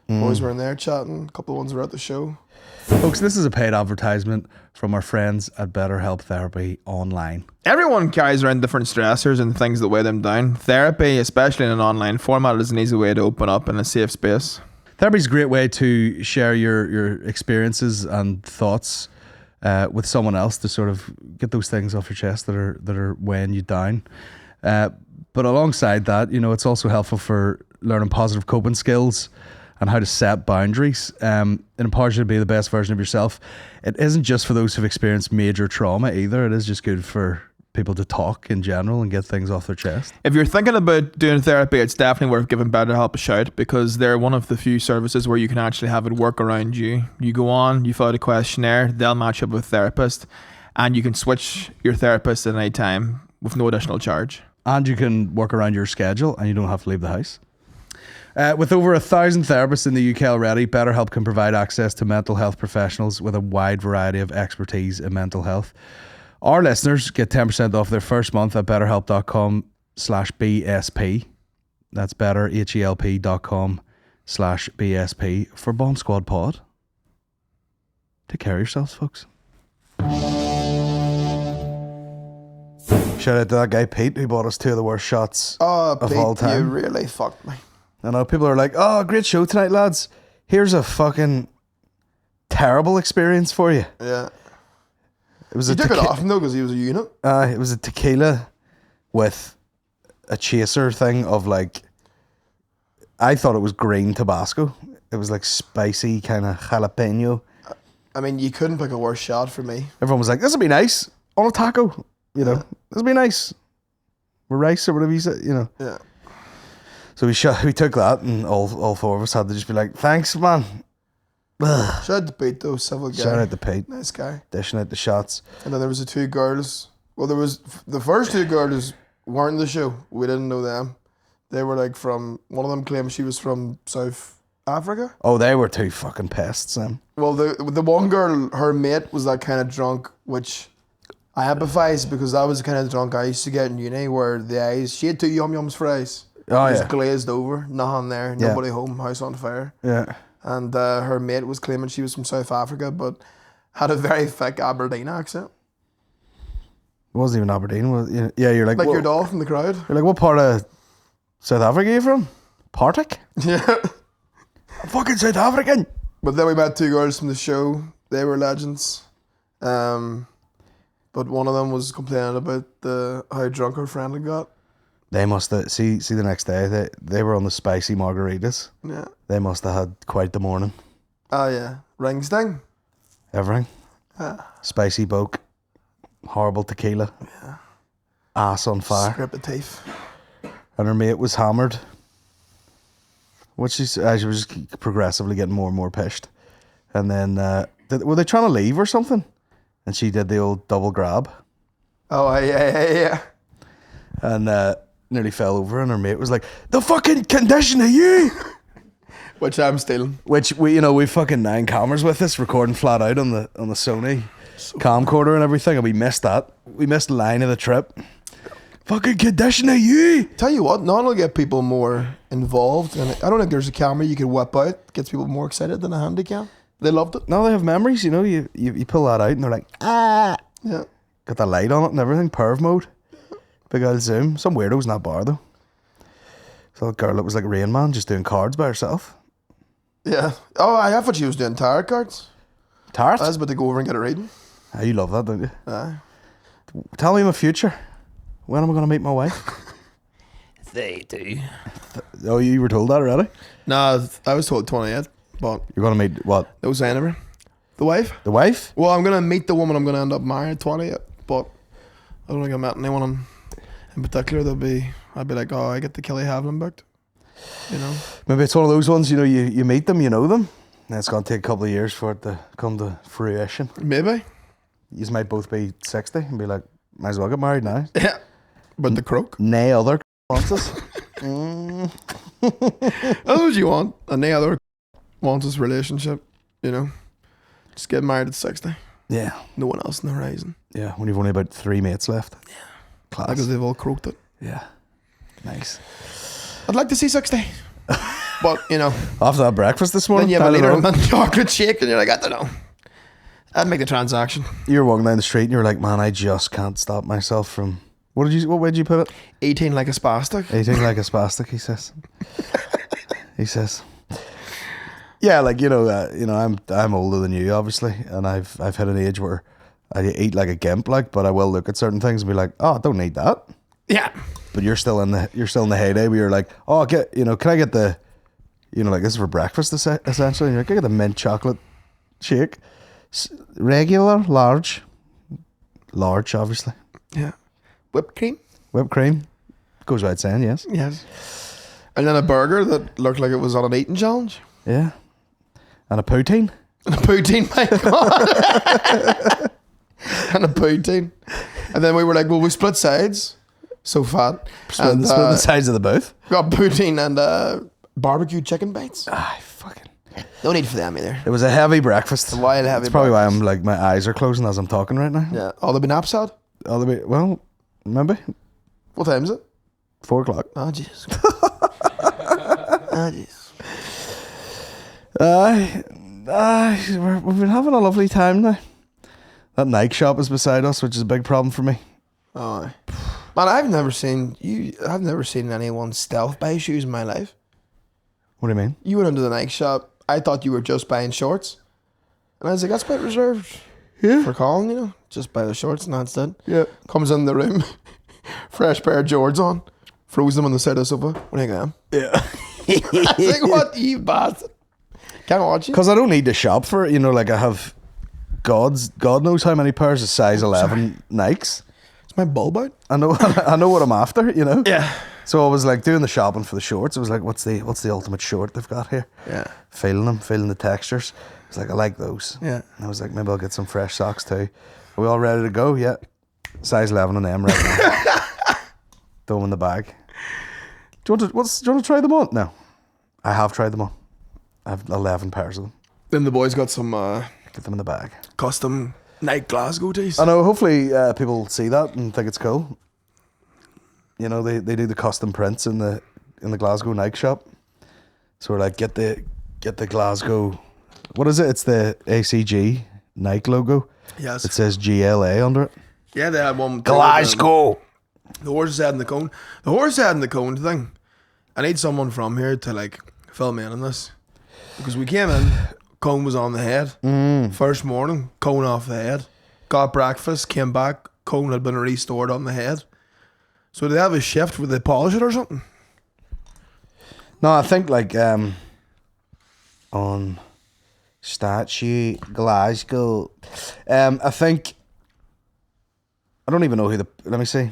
Boys were in there chatting. A couple of ones were at the show. Folks, this is a paid advertisement from our friends at BetterHelp Therapy Online. Everyone carries around different stressors and things that weigh them down. Therapy, especially in an online format, is an easy way to open up in a safe space. Therapy is a great way to share your experiences and thoughts with someone else to sort of get those things off your chest that are weighing you down. But alongside that, it's also helpful for learning positive coping skills and how to set boundaries. It empowers you to be the best version of yourself. It isn't just for those who've experienced major trauma either. It is just good for people to talk in general and get things off their chest. If you're thinking about doing therapy, it's definitely worth giving BetterHelp a shout, because they're one of the few services where you can actually have it work around you. You go on, you fill out a questionnaire, they'll match up with a therapist, and you can switch your therapist at any time with no additional charge. And you can work around your schedule and you don't have to leave the house. With over 1,000 therapists in the UK already, BetterHelp can provide access to mental health professionals with a wide variety of expertise in mental health. Our listeners get 10% off their first month at betterhelp.com/BSP. That's betterhelp.com/BSP for Bomb Squad Pod. Take care of yourselves, folks. Shout out to that guy Pete who bought us 2 of the worst shots of all time. You really fucked me. I know people are like, "Oh, great show tonight, lads. Here's a fucking terrible experience for you." Yeah. It was He took it off him though because he was a unit. It was a tequila with a chaser thing of like, I thought it was green Tabasco. It was like spicy kind of jalapeno. I mean, you couldn't pick a worse shot for me. Everyone was like, "This would be nice on a taco." You know, this would be nice with rice or whatever you said. You know. Yeah. So we took that, and all four of us had to just be like, "Thanks, man." Shout out to Pete though, civil guy. Shout out to Pete, Nice guy. dishing out the shots. And then there was the two girls. Well, there was the first two girls weren't in the show. We didn't know them. They were like from, one of them claimed she was from South Africa. Oh, they were two fucking pests, Sam. Well, the one girl, her mate was that kind of drunk, which I empathise because that was the kind of drunk I used to get in uni, where the eyes, she had two Yum Yums fries. Oh, Just yeah. glazed over, nothing there, Yeah. nobody home, house on fire. Yeah. And her mate was claiming she was from South Africa, but had a very thick Aberdeen accent. It wasn't even Aberdeen. Was it? Yeah, you're like, Like "What-" your doll from the crowd. You're like, "What part of South Africa are you from?" Partick? Yeah. I'm fucking South African. But then we met two girls from the show. They were legends. But one of them was complaining about how drunk her friend had got. They must have, see the next day, they were on the spicy margaritas. Yeah. They must have had quite the morning. Oh, yeah. Ring sting. Everything. Spicy boke. Horrible tequila. Yeah. Ass on fire. Scrape the teeth. And her mate was hammered. Which she was just progressively getting more and more pissed. And then, were they trying to leave or something? And she did the old double grab. Oh, yeah. And nearly fell over, and her mate was like, "The fucking condition of you!" Which I'm stealing. Which we fucking 9 cameras with us recording flat out on the Sony camcorder and everything, and we missed that. We missed line of the trip. Fucking condition of you. Tell you what, not only get people more involved, and I don't think there's a camera you could whip out gets people more excited than a handy cam. They loved it. Now they have memories, you pull that out and they're like, "Ah." Yeah. Got the light on it and everything, perv mode. Big old zoom. Some weirdos in that bar though. So that girl that was like Rain Man, just doing cards by herself. Yeah. Oh, I thought she was doing tarot cards. Tarot? I was about to go over and get a reading. Oh, you love that, don't you? Aye. Tell me my future. When am I going to meet my wife? They do. Oh, you were told that already? No, I was told 28, but You're going to meet what? it was Edinburgh. The wife? The wife? Well, I'm going to meet the woman I'm going to end up marrying at 28, but I don't think I met anyone in particular I'd be like, oh, I get the Kelly Havlin booked. You know? Maybe it's one of those ones, you meet them, you know them. And it's going to take a couple of years for it to come to fruition. Maybe. You might both be 60 and be like, might as well get married now. Yeah. But the croak. Nay other wants us. That's what you want. And the other wants this relationship, you know? Just get married at 60. Yeah. No one else in the horizon. Yeah, when you've only about 3 mates left. Yeah. Class. Because they've all croaked it. Yeah. Nice. I'd like to see 60. But, you know, After that breakfast this morning, then you have a I don't liter know. of chocolate shake and you're like, I don't know. I'd make the transaction. You were walking down the street and you were like, man, I just can't stop myself from... What way did you put it? 18 like a spastic. Eating like a spastic, he says. He says. Yeah, like, I'm older than you, obviously, and I've hit an age where I eat like a gimp, like, but I will look at certain things and be like, oh, I don't need that. Yeah. But you're still in the heyday where you're like, oh, can I get the, like this is for breakfast essentially. And you're like, can I get the mint chocolate shake? Regular, large, obviously. Yeah. Whipped cream? Whipped cream. Goes without saying, yes. Yes. And then a burger that looked like it was on an eating challenge. Yeah. And a poutine. And a poutine, my God. And a poutine. And then we were like, well, we split sides. So fat. Split the sides of the both. Got poutine and barbecue chicken bites. Fucking. No need for them either. It was a heavy breakfast. Wild heavy That's probably breakfast. why I'm like, my eyes are closing as I'm talking right now. Yeah. Oh, there'll be nap salad? Well, maybe. What time is it? 4 o'clock. Oh, jeez. Oh, jeez. We've been having a lovely time now. That Nike shop is beside us, which is a big problem for me. Oh, man, I've never seen anyone stealth buy shoes in my life. What do you mean? You went into the Nike shop. I thought you were just buying shorts. And I was like, that's quite reserved for Colin, you know. Just buy the shorts and that's it. Yeah. Comes in the room, fresh pair of Jordans on, throws them on the side of the sofa. What do you got? Yeah. I was like, what you bastard? Can't watch you. Because I don't need to shop for it. You know, like I have God knows how many pairs of size 11 Nikes. It's my bulb out. I know what I'm after, you know? Yeah. So I was like doing the shopping for the shorts. I was like, what's the ultimate short they've got here? Yeah. Feeling the textures. I was like, I like those. Yeah. And I was like, maybe I'll get some fresh socks too. Are we all ready to go? Yeah. Size 11 on them right now. Throw them in the bag. Do you want to try them on? No. I have tried them on. I have 11 pairs of them. Then the boys got some Get them in the bag. custom Nike Glasgow tees. I know, hopefully people see that and think it's cool. You know, they do the custom prints in the Glasgow Nike shop. So we're like, get the Glasgow, what is it? It's the ACG Nike logo. Yes. It says GLA under it. Yeah, they had one. Glasgow. The horse head and the cone. The horse head and the cone thing. I need someone from here to like fill me in on this. Because we came in, cone was on the head. First morning, cone off the head. Got breakfast, came back, cone had been restored on the head. So did they have a shift where they polish it or something? No, I think like on statue Glasgow. I think I don't even know let me see.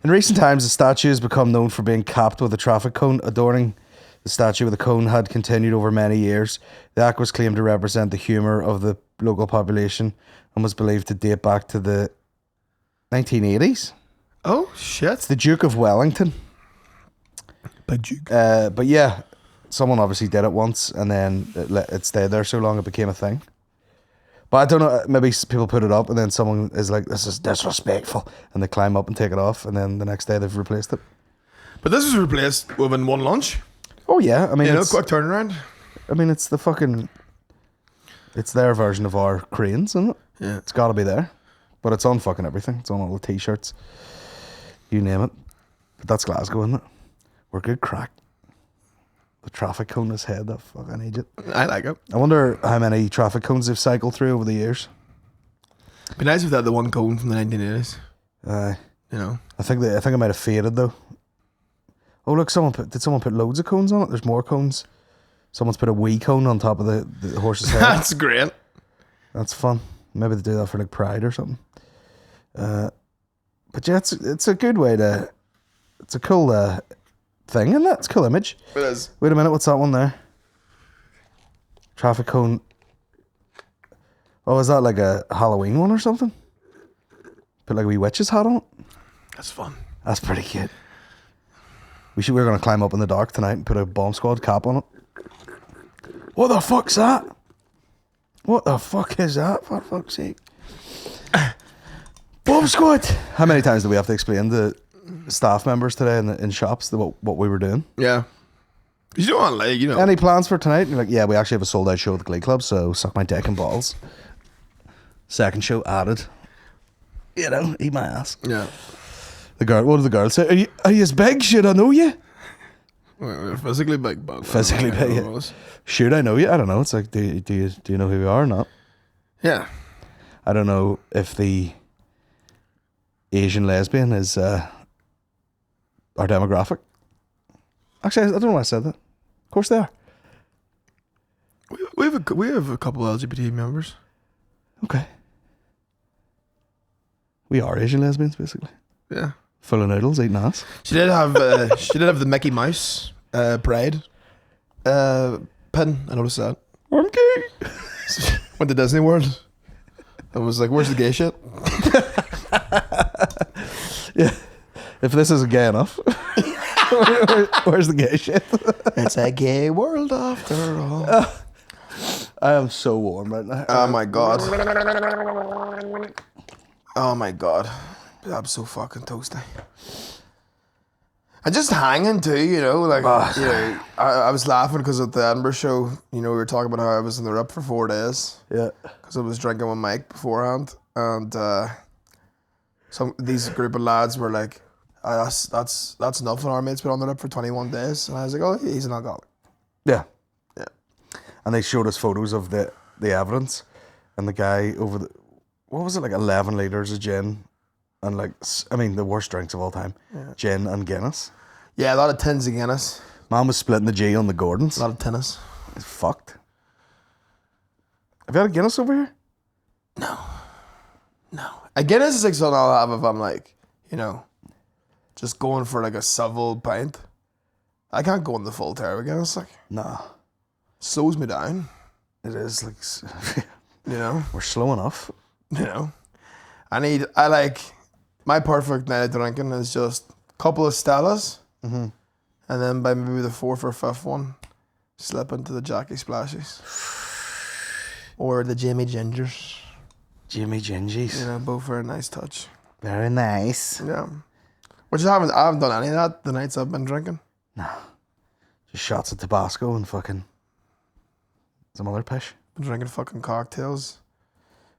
In recent times, the statue has become known for being capped with a traffic cone. Adorning the statue with a cone had continued over many years. The act was claimed to represent the humour of the local population and was believed to date back to the 1980s. Oh, shit. It's the Duke of Wellington. Big Duke. But yeah, someone obviously did it once and then it stayed there so long it became a thing. But I don't know, maybe people put it up and then someone is like, this is disrespectful, and they climb up and take it off, and then the next day they've replaced it. But this was replaced within one lunch. Oh yeah, I mean, You know, quick turnaround. I mean, it's their version of our cranes, isn't it? Yeah. It's got to be there. But it's on fucking everything. It's on all the t-shirts. You name it. But that's Glasgow, isn't it? We're good crack. The traffic cone in his head, that fucking idiot. I like it. I wonder how many traffic cones they've cycled through over the years. Be nice if they had the one cone from the 1980s. You know. I think it might have faded though. Oh look, did someone put loads of cones on it? There's more cones. Someone's put a wee cone on top of the horse's head. That's great. That's fun. Maybe they do that for like Pride or something. But yeah, it's a good way to. It's a cool thing, isn't it? It's a cool image. It is. Wait a minute, what's that one there? Traffic cone. Oh, is that like a Halloween one or something? Put like a wee witch's hat on it. That's fun. That's pretty cute. We're gonna climb up in the dark tonight and put a bomb squad cap on it. What the fuck's that? What the fuck is that, for fuck's sake? Bomb squad! How many times do we have to explain to staff members today in shops what we were doing? Yeah. You don't want like, you know. Any plans for tonight? And you're like, yeah, we actually have a sold out show at the Glee Club, so suck my dick and balls. Second show added. You know, eat my ass. Yeah. What did the girl say? Are you as big? Should I know you? We're physically big, but Physically I don't know big. who it was. Should I know you? I don't know. It's like, do you know who we are or not? Yeah. I don't know if the Asian lesbian is our demographic. Actually, I don't know why I said that. Of course they are. We have a couple of LGBT members. Okay. We are Asian lesbians, basically. Yeah. Full of noodles, eating ass. She did have the Mickey Mouse bride pin. I noticed that. I'm gay. Went to Disney World. I was like, "Where's the gay shit?" Yeah. If this isn't gay enough, where's the gay shit? It's a gay world after all. I am so warm right now. Oh my god. Oh my god. I'm so fucking toasty. And just hanging too, you know, like, you know, I was laughing because at the Edinburgh show, you know, we were talking about how I was in the rip for 4 days. Yeah. Because I was drinking with Mike beforehand. And these group of lads were like, that's nothing. Our mate's been on the rip for 21 days. And I was like, oh, he's an alcoholic. Yeah. Yeah. And they showed us photos of the evidence, and the guy over the, what was it, like 11 litres of gin, and like, I mean, the worst drinks of all time, gin and Guinness. Yeah, a lot of tins of Guinness. Man was splitting the G on the Gordons. A lot of tennis. It's fucked. Have you had a Guinness over here? No. A Guinness is like something I'll have if I'm like, you know, just going for like a civil pint. I can't go in the full tower again. It's like, Nah. slows me down. It is like, You know? we're slow enough. You know? I like, my perfect night of drinking is just a couple of Stellas. Mm-hmm. And then by maybe the fourth or fifth one, slip into the Jackie Splashies. Or the Jimmy Gingers. Jimmy Gingies. You know, both for a nice touch. Very nice. Yeah. Which I haven't done any of that the nights I've been drinking. No. Just shots of Tabasco and fucking some other pish. Been drinking fucking cocktails.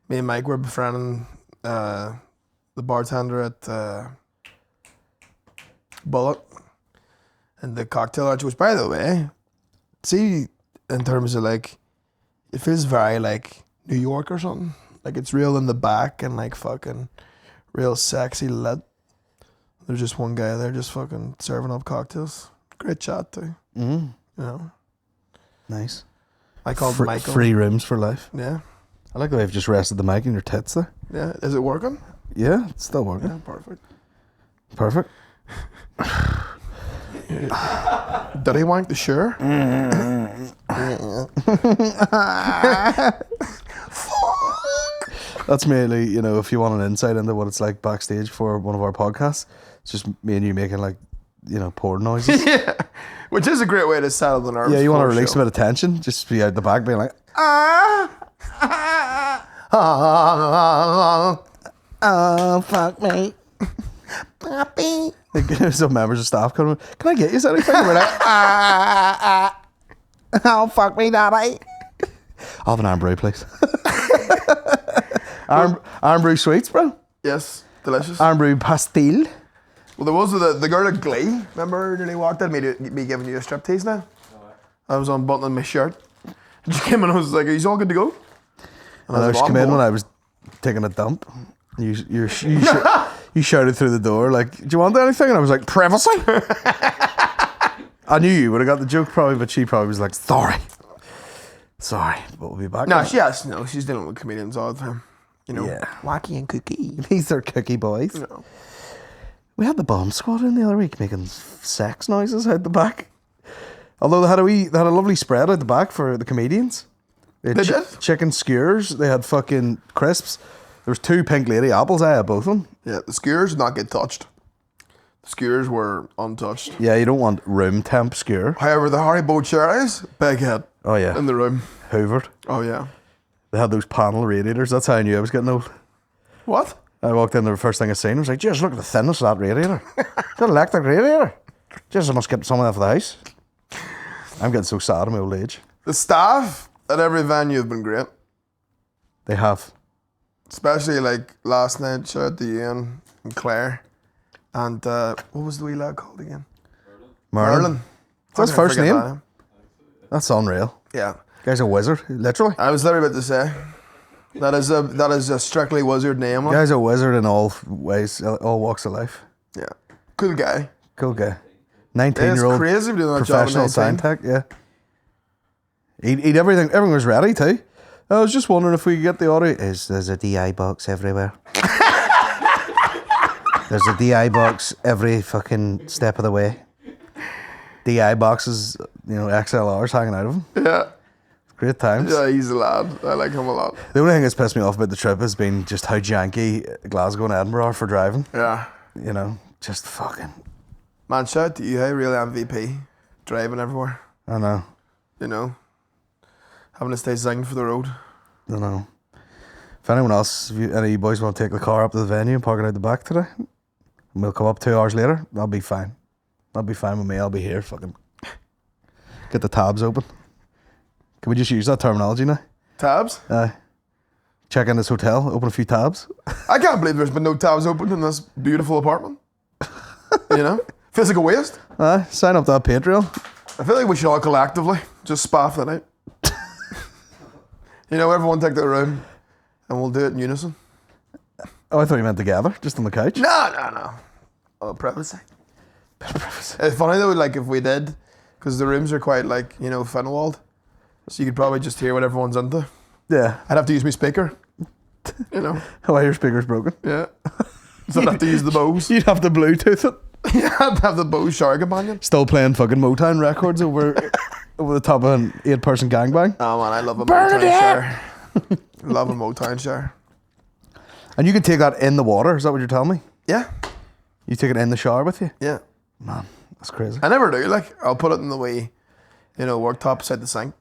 Me and Mike were befriending the bartender at Bullet and the cocktail lounge, which, by the way, see, in terms of like, it feels very like New York or something. Like it's real in the back and like fucking real sexy lit. There's just one guy there just fucking serving up cocktails. Great chat too. Mm. You know. Nice. I called Michael. Free rooms for life. Yeah. I like the way you've just rested the mic in your tits there. Yeah. Is it working? Yeah, it's still working. Yeah, perfect. Perfect. Did he wank the sure? That's mainly, you know, if you want an insight into what it's like backstage for one of our podcasts, it's just me and you making like, you know, porn noises. Yeah. Which is a great way to settle the nerves. Yeah, you want to for a release a show. bit of tension, just be out the back being like, oh, fuck me. Puppy. Like, some members of staff coming, can I get you anything? We're like, oh, fuck me, daddy. I'll have an iron brew, please. Iron brew sweets, bro. Yes, delicious. Iron brew pastil. Well, there was the girl at Glee. Remember, nearly walked in, me giving you a striptease now? I was unbuttoning my shirt. And she came in and I was like, are you all good to go? And I was come in when I was taking a dump. You shouted through the door like, do you want anything? And I was like, privacy. I knew you would have got the joke probably, but she probably was like, sorry, but we'll be back. No, she has. No, she's dealing with comedians all the time. You know, Yeah. Wacky and Cookie. These are cookie boys. You know. We had the bomb squad in the other week making sex noises out the back. Although they had a lovely spread out the back for the comedians. They They did? chicken skewers. They had fucking crisps. There was 2 pink lady apples. I had both of them. Yeah, the skewers did not get touched. The skewers were untouched. Yeah, you don't want room temp skewer. However, the Haribo cherries, big hit Oh yeah, in the room. hoovered. Oh, yeah. They had those panel radiators. That's how I knew I was getting old. What? I walked in, the first thing I seen was like, just look at the thinness of that radiator. It's an electric radiator. Just I must get some of that for the house. I'm getting so sad in my old age. The staff at every venue have been great. They have. Especially like last night, shout out to Ian and Claire. And what was the wee lad called again? Merlin. That's How can I first forget name? that name? That's unreal. Yeah. Guy's a wizard, literally. I was literally about to say. That is a strictly wizard name. Like. Guy's a wizard in all ways, all walks of life. Yeah. Cool guy. Cool guy. Yeah, it's 19-year-old crazy doing that job at professional 19. sign tech, yeah. He'd everything. Everything was ready too. I was just wondering if we could get the audio. There's a DI box everywhere. There's a DI box every fucking step of the way. DI boxes, you know, XLRs hanging out of them. Yeah. Great times. Yeah, he's a lad. I like him a lot. The only thing that's pissed me off about the trip has been just how janky Glasgow and Edinburgh are for driving. Yeah. You know, just fucking. Man, shout out to you, hey, real MVP. Driving everywhere. I know. You know. Having to stay zinged for the road. I know. If anyone else, if any of you boys want to take the car up to the venue and park it out the back today, and we'll come up 2 hours later, that'll be fine. That'll be fine with me. I'll be here. Fucking get the tabs open. Can we just use that terminology now? Tabs? Check in this hotel, open a few tabs. I can't believe there's been no tabs open in this beautiful apartment. You know? Feels like a waste. Sign up to that Patreon. I feel like we should all collectively just spaff the night. You know, everyone take their room and we'll do it in unison. Oh, I thought you meant together, just on the couch. No. Oh, privacy. It's funny though, like if we did, because the rooms are quite like, you know, thin-walled. So you could probably just hear what everyone's into. Yeah. I'd have to use my speaker. You know. Why your speaker's broken? Yeah. So I'd have to use the Bose. You'd have to Bluetooth it. Yeah, I'd have the Bose shower companion. Still playing fucking Motown records over the top of an 8-person gangbang. Oh man, I love a Motown shower. Love a Motown shower. And you can take that in the water, is that what you're telling me? Yeah. You take it in the shower with you? Yeah. Man, that's crazy. I never do, like, I'll put it in the wee, you know, worktop beside the sink.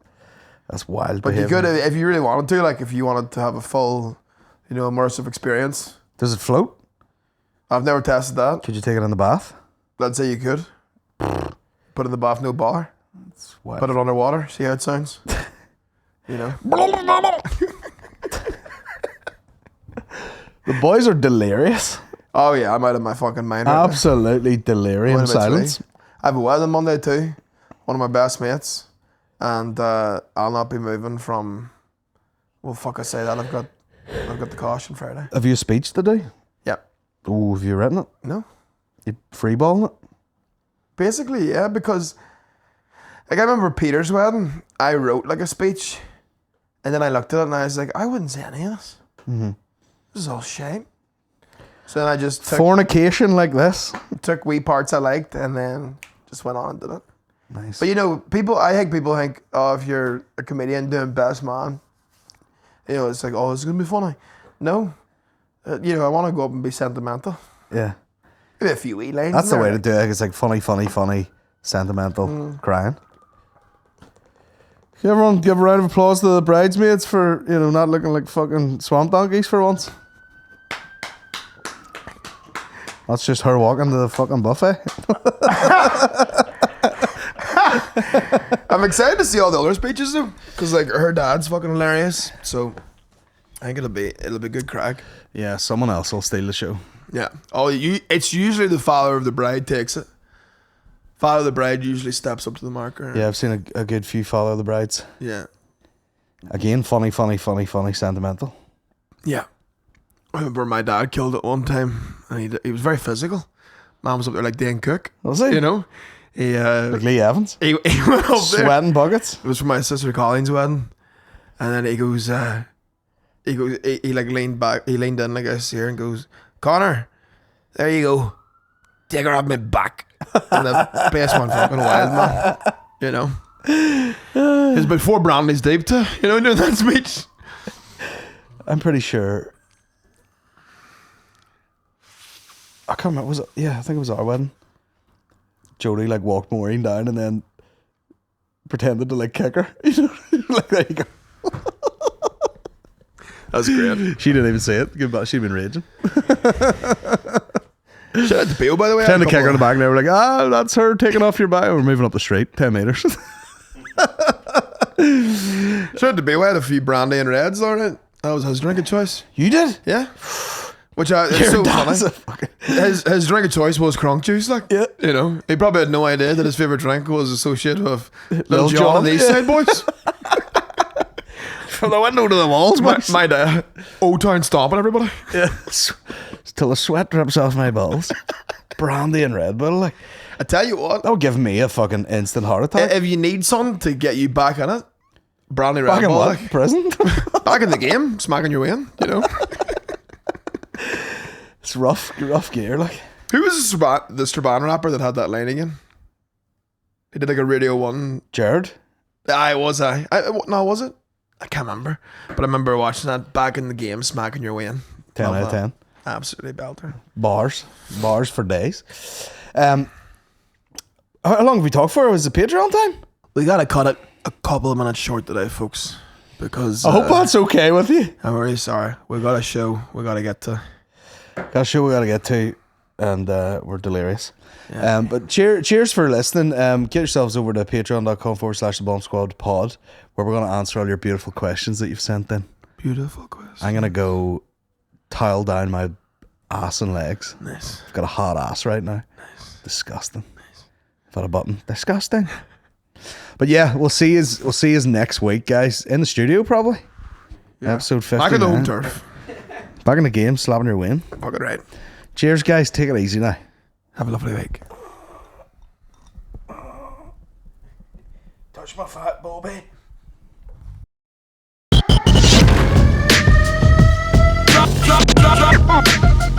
That's wild But behavior. you could, if you really wanted to, like, if you wanted to have a full, you know, immersive experience. Does it float? I've never tested that. Could you take it in the bath? Let's say you could. Put it in the bath, no bar. It's wild. Put it underwater, see how it sounds. You know? The boys are delirious. Oh yeah, I'm out of my fucking mind right now. Absolutely delirium Going a bit silence. sweet. I have a wedding Monday too. One of my best mates. And I'll not be moving from, well fuck I say that, I've got the caution Friday. Have you a speech to do? Yep. Oh, have you written it? No. You freeballing it? Basically, yeah, because like I remember Peter's wedding, I wrote like a speech and then I looked at it and I was like, I wouldn't say any of this. Mm-hmm. This is all shame. So then I just Fornication like this. took wee parts I liked and then just went on and did it. Nice. But you know, I think people think, oh, if you're a comedian doing best man, you know, it's like, oh, it's gonna be funny. No, you know, I want to go up and be sentimental. Yeah. Maybe a few wee lines. That's the in way there. to do it. It's like funny, sentimental crying. Give everyone give a round of applause to the bridesmaids for, you know, not looking like fucking swamp donkeys for once. That's just her walking to the fucking buffet. I'm excited to see all the other speeches though, because like her dad's fucking hilarious. So I think it'll be good crack. Yeah, someone else will steal the show. Yeah. Oh, it's usually the father of the bride takes it. Father of the bride usually steps up to the marker. Yeah, I've seen a good few follow the brides. Yeah. Again, funny, sentimental. Yeah. I remember my dad killed it one time, and he was very physical. Man was up there like Dan Cook. Was he? You know? He Like Lee Evans? he went up there. Sweating buckets? It was for my sister Colin's wedding, and then he like leaned back, he leaned in like this here and goes, Connor, there you go, take her off my back. And the best one fucking wild, man. You know, it was about 4 brandies deep to, you know, doing that speech. I'm pretty sure. I can't remember. Was it? Yeah, I think it was our wedding. Jodie like walked Maureen down and then pretended to like kick her. You know, like there you go. That's great. She didn't even say it. Goodbye. She'd been raging. Shout out to Theo, by the way. Trying to kick her in the back and they were like, that's her taking off your back. We're moving up the street 10 metres. Shout out to Theo. I had a few brandy and reds on it. That was his drink of choice. You did? Yeah. Which it's so funny. His drink of choice was crunk juice, like. Yeah. You know, he probably had no idea that his favourite drink was associated with Lil John. John and the East Side Boys. From the window to the walls, my dad, O-Town stomping everybody. Yeah. Till the sweat drips off my balls. Brandy and Red Bull, like. I tell you what, That would give me a fucking instant heart attack. if you need something to get you back in it, brandy Back Red in Bull, what? like, Prison? back in the game, smacking your way in, you know. It's rough gear, like. Who was the Strabane rapper that had that line again? He did like a Radio 1. Jared? No, was it? I can't remember. But I remember watching that back in the game, smacking your way in. 10 Love out of that. 10. Absolutely belter. Bars for days. How long have we talked for? Was it Patreon time? We gotta cut it a couple of minutes short today, folks. Because I hope that's okay with you. I'm very sorry. We got a show we gotta get to. Got a show we gotta get to, and we're delirious. But cheers for listening. Get yourselves over to patreon.com/the Bomb Squad pod, where we're gonna answer all your beautiful questions that you've sent in. Beautiful quiz. I'm gonna go tile down my ass and legs. Nice. I've got a hot ass right now. Nice. Disgusting. Nice. I've had a button. Disgusting. But yeah, we'll see you next week, guys, in the studio probably. Yeah. Episode 50. Back in the home turf. Back in the game, slapping your win. Fuck it right. Cheers, guys. Take it easy now. Have a lovely week. Touch my fat, Bobby. Drop.